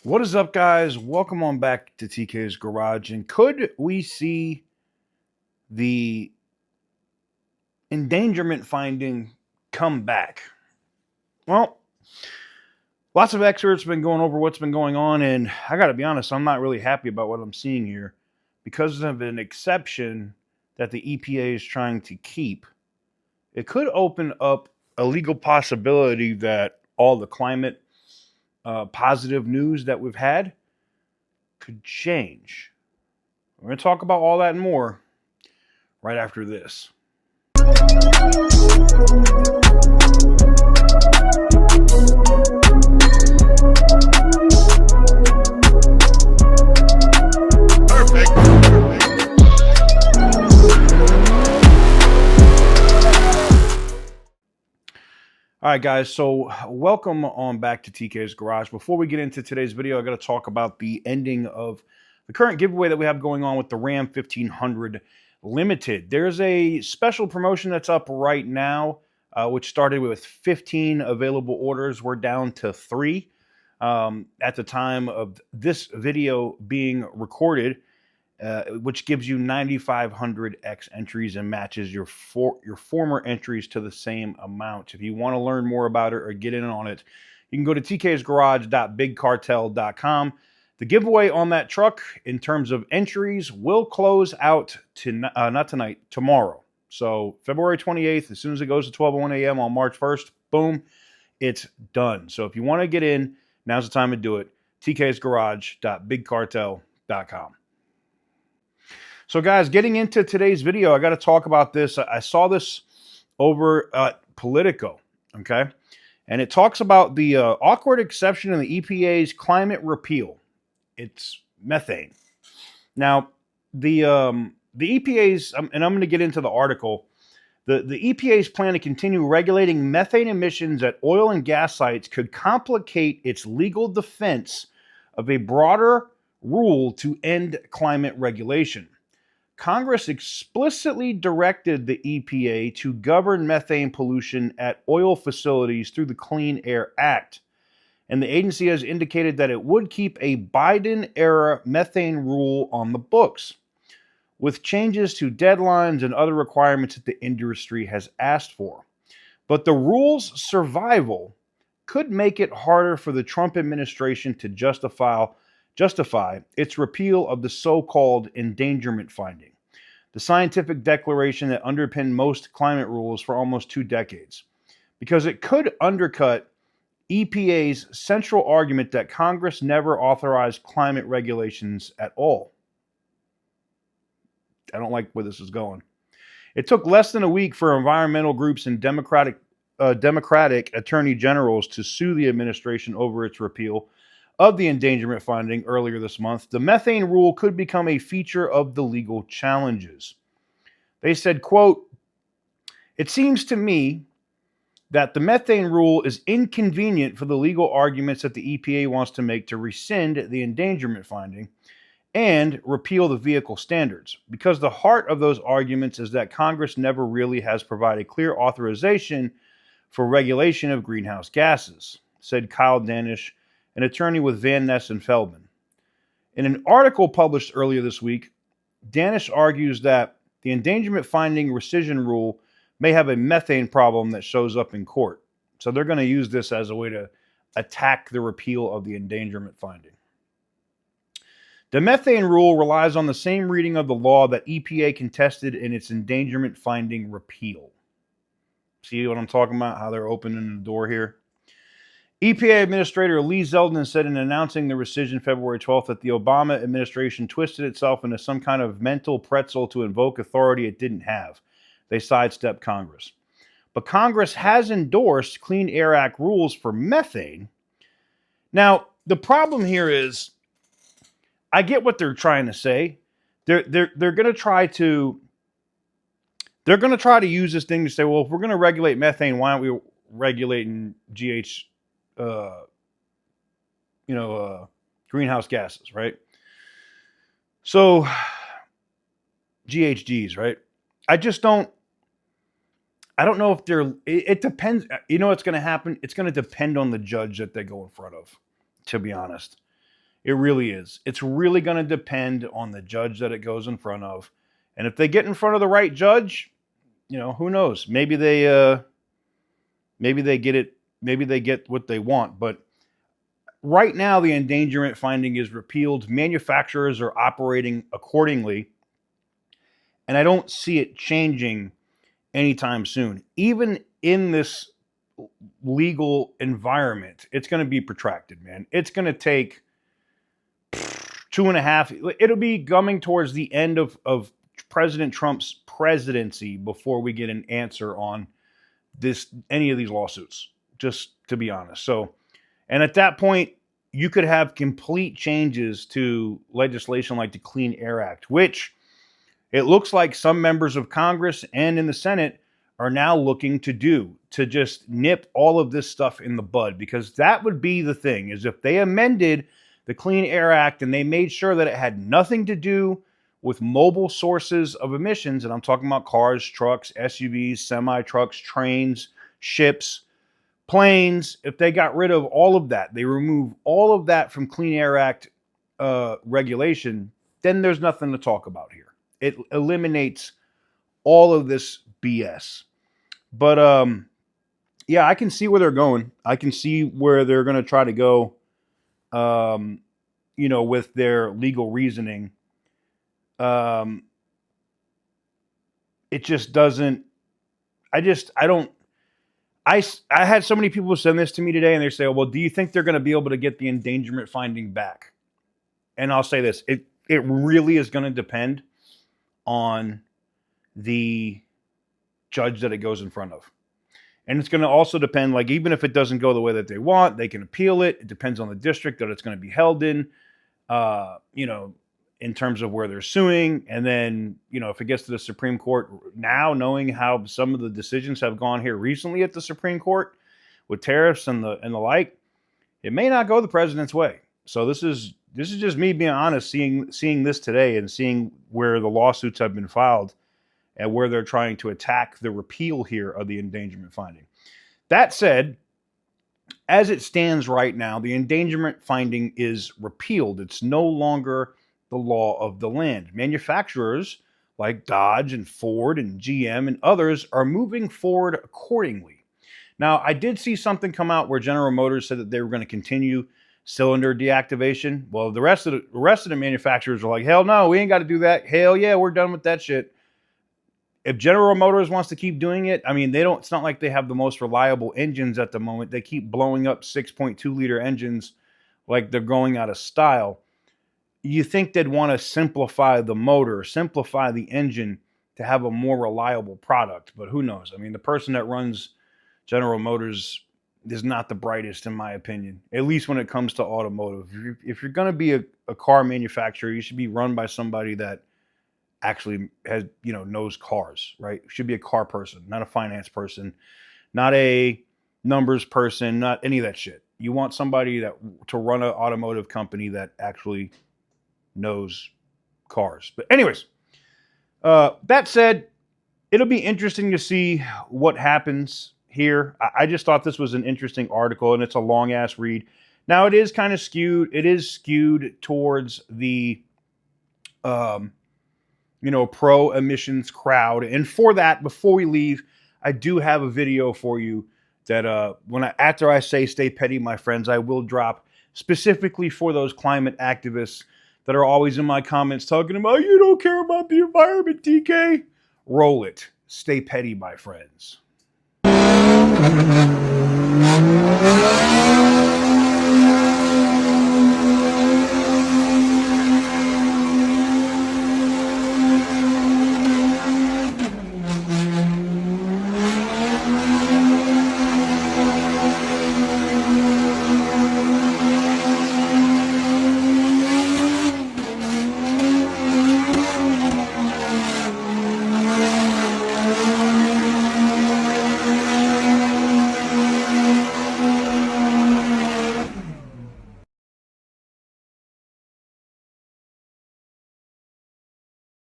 What is up, guys? Welcome on back to TK's Garage. And could we see the endangerment finding come back? Well, lots of experts have been going over what's been going on, and I got to be honest, I'm not really happy about what I'm seeing here because of an exception that the EPA is trying to keep. It could open up a legal possibility that all the climate positive news that we've had could change. We're going to talk about all that and more right after this. All right, guys, so welcome on back to TK's Garage. Before we get into today's video, I got to talk about the ending of the current giveaway that we have going on with the Ram 1500 Limited. There's a special promotion that's up right now, which started with 15 available orders. We're down to 3 at the time of this video being recorded. Which gives you 9,500 X entries and matches your former entries to the same amount. If you want to learn more about it or get in on it, you can go to tksgarage.bigcartel.com. The giveaway on that truck, in terms of entries, will close out not tonight, tomorrow. So February 28th, as soon as it goes to 12:01 a.m. on March 1st, boom, it's done. So if you want to get in, now's the time to do it. tksgarage.bigcartel.com. So, guys, getting into today's video, I got to talk about this. I saw this over at Politico, okay? And it talks about the awkward exception in the EPA's climate repeal. It's methane. Now, the EPA's, and I'm going to get into the article, the EPA's plan to continue regulating methane emissions at oil and gas sites could complicate its legal defense of a broader rule to end climate regulation. Congress explicitly directed the EPA to govern methane pollution at oil facilities through the Clean Air Act, and the agency has indicated that it would keep a Biden-era methane rule on the books, with changes to deadlines and other requirements that the industry has asked for. But the rule's survival could make it harder for the Trump administration to justify its repeal of the so-called Endangerment Finding, the scientific declaration that underpinned most climate rules for almost 2 decades, because it could undercut EPA's central argument that Congress never authorized climate regulations at all. I don't like where this is going. It took less than a week for environmental groups and Democratic attorney generals to sue the administration over its repeal of the endangerment finding earlier this month. The methane rule could become a feature of the legal challenges. They said, quote, "It seems to me that the methane rule is inconvenient for the legal arguments that the EPA wants to make to rescind the endangerment finding and repeal the vehicle standards, because the heart of those arguments is that Congress never really has provided clear authorization for regulation of greenhouse gases," said Kyle Danish, an attorney with Van Ness and Feldman. In an article published earlier this week, Danish argues that the endangerment finding rescission rule may have a methane problem that shows up in court. So they're going to use this as a way to attack the repeal of the endangerment finding. The methane rule relies on the same reading of the law that EPA contested in its endangerment finding repeal. See what I'm talking about? How they're opening the door here? EPA Administrator Lee Zeldin said in announcing the rescission February 12th that the Obama administration twisted itself into some kind of mental pretzel to invoke authority it didn't have. They sidestepped Congress. But Congress has endorsed Clean Air Act rules for methane. Now, the problem here is, I get what they're trying to say. They're going to try to use this thing to say, well, if we're going to regulate methane, why aren't we regulating greenhouse gases, right? So GHGs, right? I don't know if it depends. You know what's going to happen? It's going to depend on the judge that they go in front of, to be honest. It really is. It's really going to depend on the judge that it goes in front of. And if they get in front of the right judge, who knows? Maybe they get it. Maybe they get what they want. But right now, the endangerment finding is repealed. Manufacturers are operating accordingly. And I don't see it changing anytime soon. Even in this legal environment, it's going to be protracted, man. It's going to take 2.5. It'll be coming towards the end of President Trump's presidency before we get an answer on any of these lawsuits, just to be honest. So, and at that point, you could have complete changes to legislation like the Clean Air Act, which it looks like some members of Congress and in the Senate are now looking to just nip all of this stuff in the bud, because that would be the thing, is if they amended the Clean Air Act and they made sure that it had nothing to do with mobile sources of emissions, and I'm talking about cars, trucks, SUVs, semi-trucks, trains, ships, planes, if they got rid of all of that, they remove all of that from Clean Air Act regulation, then there's nothing to talk about here. It eliminates all of this BS. But yeah, I can see where they're going. I can see where they're going to try to go, with their legal reasoning. It just doesn't. I had so many people send this to me today, and they say, well, do you think they're going to be able to get the endangerment finding back? And I'll say this, it really is going to depend on the judge that it goes in front of. And it's going to also depend, like, even if it doesn't go the way that they want, they can appeal it. It depends on the district that it's going to be held in, in terms of where they're suing. And then, if it gets to the Supreme Court, now knowing how some of the decisions have gone here recently at the Supreme Court with tariffs and the like, it may not go the president's way. So this is just me being honest, seeing this today and seeing where the lawsuits have been filed and where they're trying to attack the repeal here of the endangerment finding. That said, as it stands right now, the endangerment finding is repealed. It's no longer the law of the land. Manufacturers like Dodge and Ford and GM and others are moving forward accordingly. Now, I did see something come out where General Motors said that they were going to continue cylinder deactivation. Well, the rest of the manufacturers are like, hell no, we ain't got to do that. Hell yeah, we're done with that shit. If General Motors wants to keep doing it, I mean, it's not like they have the most reliable engines at the moment. They keep blowing up 6.2 liter engines like they're going out of style. You think they'd want to simplify the motor, simplify the engine to have a more reliable product, but who knows? I mean, the person that runs General Motors is not the brightest, in my opinion, at least when it comes to automotive. If you're going to be a car manufacturer, you should be run by somebody that actually has, knows cars, right? Should be a car person, not a finance person, not a numbers person, not any of that shit. You want somebody to run an automotive company that actually knows cars. But anyways, that said, it'll be interesting to see what happens here. I just thought this was an interesting article, and it's a long ass read. Now it is kind of skewed. It is skewed towards the, pro emissions crowd. And for that, before we leave, I do have a video for you that after I say stay petty, my friends, I will drop specifically for those climate activists that are always in my comments talking about, you don't care about the environment, DK. Roll it. Stay petty, my friends.